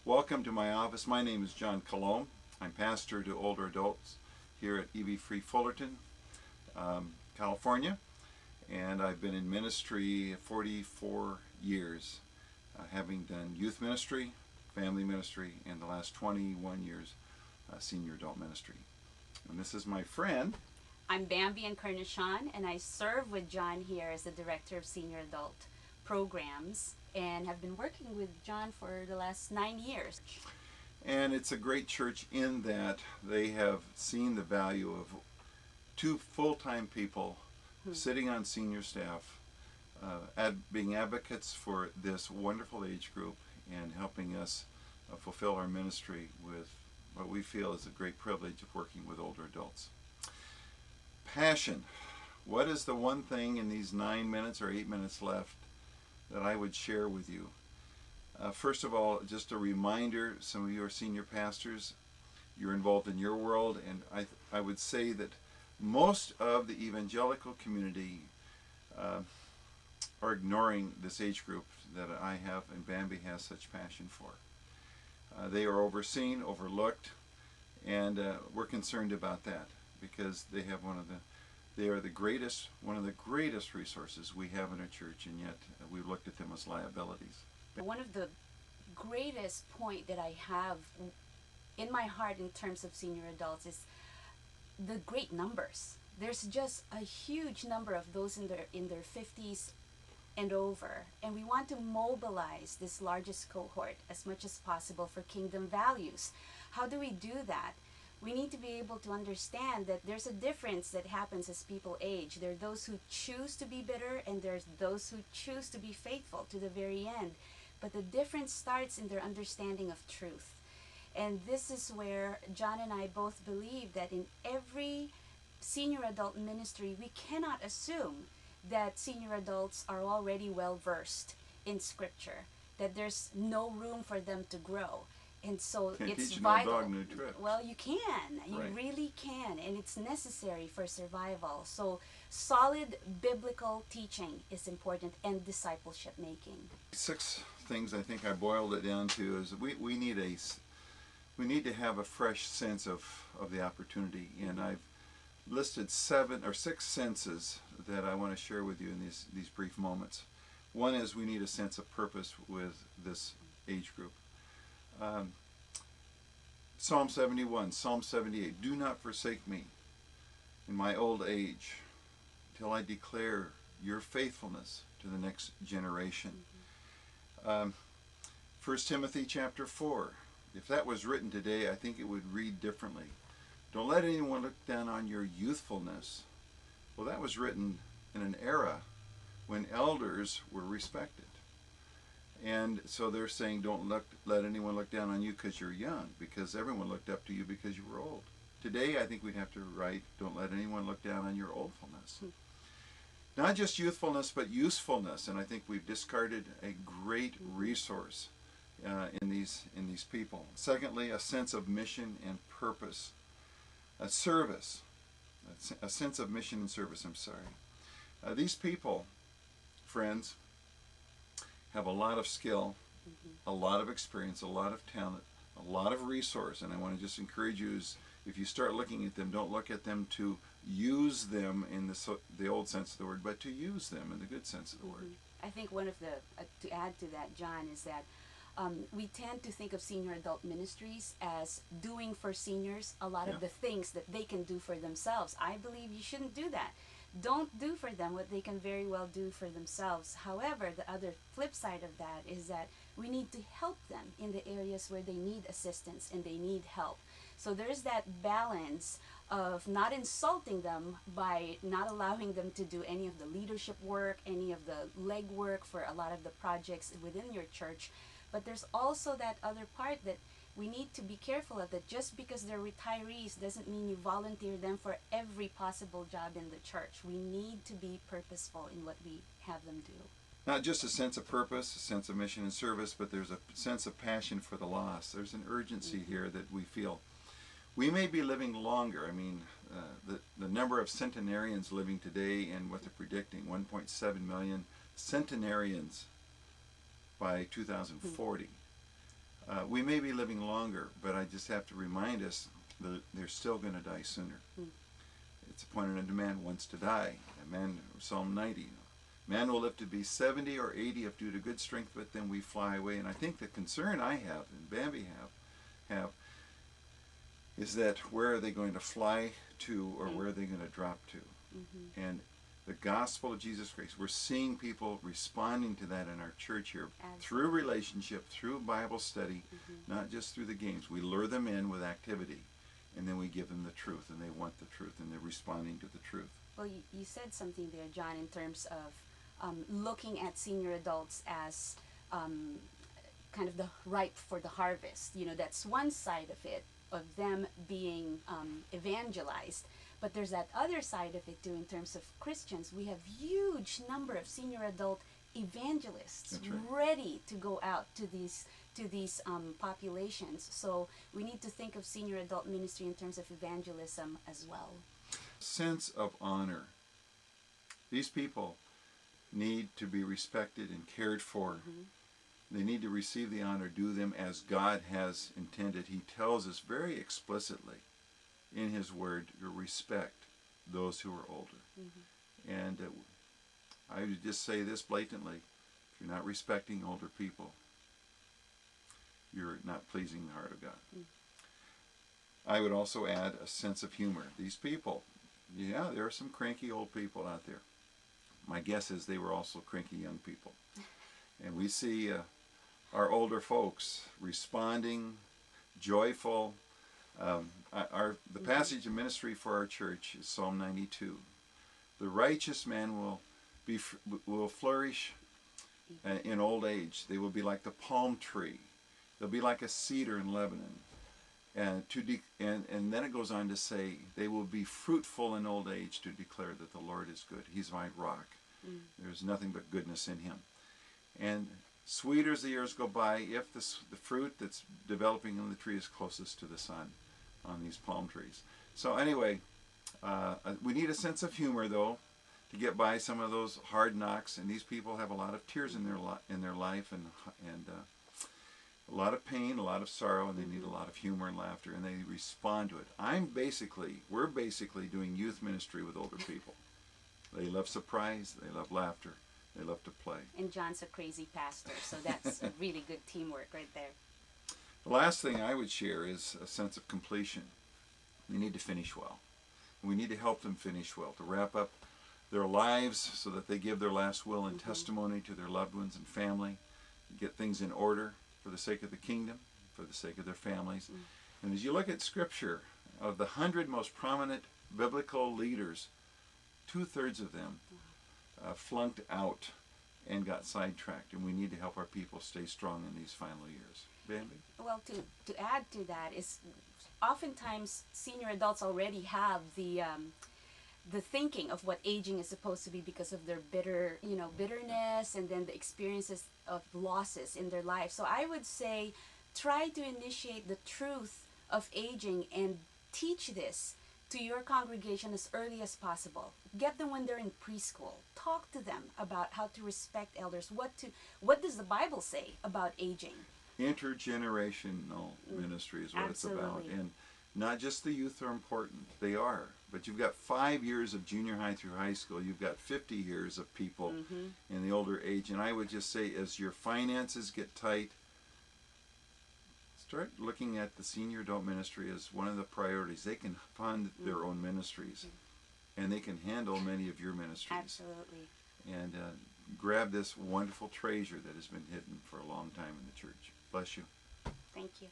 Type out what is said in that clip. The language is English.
Welcome to my office. My name is John Coulombe. I'm pastor to older adults here at EV Free Fullerton, California, and I've been in ministry 44 years, having done youth ministry, family ministry, and the last 21 years senior adult ministry. And this is my friend. I'm Bambi Encarnacion, and I serve with John here as the Director of Senior Adult Programs, and have been working with John for the last 9 years. And it's a great church in that they have seen the value of two full-time people sitting on senior staff, being advocates for this wonderful age group and helping us fulfill our ministry with what we feel is a great privilege of working with older adults. Passion. What is the one thing in these 9 minutes or 8 minutes left that I would share with you? First of all, just a reminder, some of you are senior pastors, you're involved in your world, and I would say that most of the evangelical community are ignoring this age group that I have and Bambi has such passion for. They are overseen, overlooked, and we're concerned about that because they have one of the greatest resources we have in our church, and yet we've looked at them as liabilities. One of the greatest point that I have in my heart in terms of senior adults is the great numbers. There's just a huge number of those in their 50s and over, and we want to mobilize this largest cohort as much as possible for kingdom values. How do we do that? We need to be able to understand that there's a difference that happens as people age. There are those who choose to be bitter, and there's those who choose to be faithful to the very end. But the difference starts in their understanding of truth. And this is where John and I both believe that in every senior adult ministry, we cannot assume that senior adults are already well versed in Scripture, that there's no room for them to grow. And so it's vital. No dog, no tricks. Well, you can. You Right. really can. And it's necessary for survival. So solid biblical teaching is important, and discipleship making. 6 things I think I boiled it down to is we need to have a fresh sense of the opportunity. And I've listed 7 or 6 senses that I want to share with you in these brief moments. One is we need a sense of purpose with this age group. Psalm 71, Psalm 78, do not forsake me in my old age till I declare your faithfulness to the next generation. 1 Timothy chapter 4, if that was written today, I think it would read differently. Don't let anyone look down on your youthfulness. Well, that was written in an era when elders were respected. And so they're saying don't let anyone look down on you because you're young, because everyone looked up to you because you were old. Today, I think we'd have to write, don't let anyone look down on your oldfulness. Not just youthfulness, but usefulness. And I think we've discarded a great resource in these people. Secondly, a sense of mission and purpose. A service. A sense of mission and service, I'm sorry. These people, friends, have a lot of skill, a lot of experience, a lot of talent, a lot of resource. And I want to just encourage you, is if you start looking at them, don't look at them to use them in the old sense of the word, but to use them in the good sense of the word. I think one of the, to add to that, John, is that we tend to think of senior adult ministries as doing for seniors a lot of the things that they can do for themselves. I believe you shouldn't do that. Don't do for them what they can very well do for themselves. However, the other flip side of that is that we need to help them in the areas where they need assistance and they need help. So there's that balance of not insulting them by not allowing them to do any of the leadership work, any of the leg work for a lot of the projects within your church. But there's also that other part that we need to be careful of, that just because they're retirees doesn't mean you volunteer them for every possible job in the church. We need to be purposeful in what we have them do. Not just a sense of purpose, a sense of mission and service, but there's a sense of passion for the lost. There's an urgency here that we feel. We may be living longer. I mean, the number of centenarians living today and what they're predicting, 1.7 million centenarians by 2040. We may be living longer, but I just have to remind us that they're still going to die sooner. Mm. It's appointed unto man once to die. A man, Psalm 90. Man will live to be 70 or 80 if due to good strength, but then we fly away. And I think the concern I have, and Bambi have is that where are they going to fly to, or where are they going to drop to? Mm-hmm. And the gospel of Jesus Christ, we're seeing people responding to that in our church here. Absolutely. Through relationship, through Bible study, not just through the games. We lure them in with activity, and then we give them the truth, and they want the truth, and they're responding to the truth. Well, you said something there, John, in terms of looking at senior adults as kind of the ripe for the harvest. You know, that's one side of it, of them being evangelized. But there's that other side of it too, in terms of Christians. We have huge number of senior adult evangelists. That's right. Ready to go out to these populations. So we need to think of senior adult ministry in terms of evangelism as well. Sense of honor. These people need to be respected and cared for. They need to receive the honor due them as God has intended. He tells us very explicitly in His Word to respect those who are older. And I would just say this blatantly: if you're not respecting older people, you're not pleasing the heart of God. I would also add a sense of humor. These people, yeah, there are some cranky old people out there. My guess is they were also cranky young people. And we see our older folks responding, joyful. The passage of ministry for our church is Psalm 92. The righteous man will flourish in old age. They will be like the palm tree. They'll be like a cedar in Lebanon. And then it goes on to say, they will be fruitful in old age to declare that the Lord is good. He's my rock. There's nothing but goodness in Him. And sweeter as the years go by, if the fruit that's developing in the tree is closest to the sun on these palm trees. So anyway, we need a sense of humor, though, to get by some of those hard knocks. And these people have a lot of tears in their life, and a lot of pain, a lot of sorrow, and they need a lot of humor and laughter, and they respond to it. We're basically doing youth ministry with older people. They love surprise, they love laughter, they love to play. And John's a crazy pastor, so that's a really good teamwork right there. The last thing I would share is a sense of completion. They need to finish well. We need to help them finish well, to wrap up their lives so that they give their last will and testimony to their loved ones and family, get things in order for the sake of the kingdom, for the sake of their families. And as you look at Scripture, of the 100 most prominent biblical leaders, 2/3 of them flunked out and got sidetracked, and we need to help our people stay strong in these final years. Bambi? Well, to add to that is, oftentimes senior adults already have the thinking of what aging is supposed to be because of their bitterness, and then the experiences of losses in their life. So I would say, try to initiate the truth of aging and teach this to your congregation as early as possible. Get them when they're in preschool. Talk to them about how to respect elders. What does the Bible say about aging? Intergenerational ministry is what it's about. And not just the youth are important, they are. But you've got 5 years of junior high through high school. You've got 50 years of people in the older age. And I would just say, as your finances get tight, start looking at the senior adult ministry as one of the priorities. They can fund their own ministries, and they can handle many of your ministries. Absolutely. And grab this wonderful treasure that has been hidden for a long time in the church. Bless you. Thank you.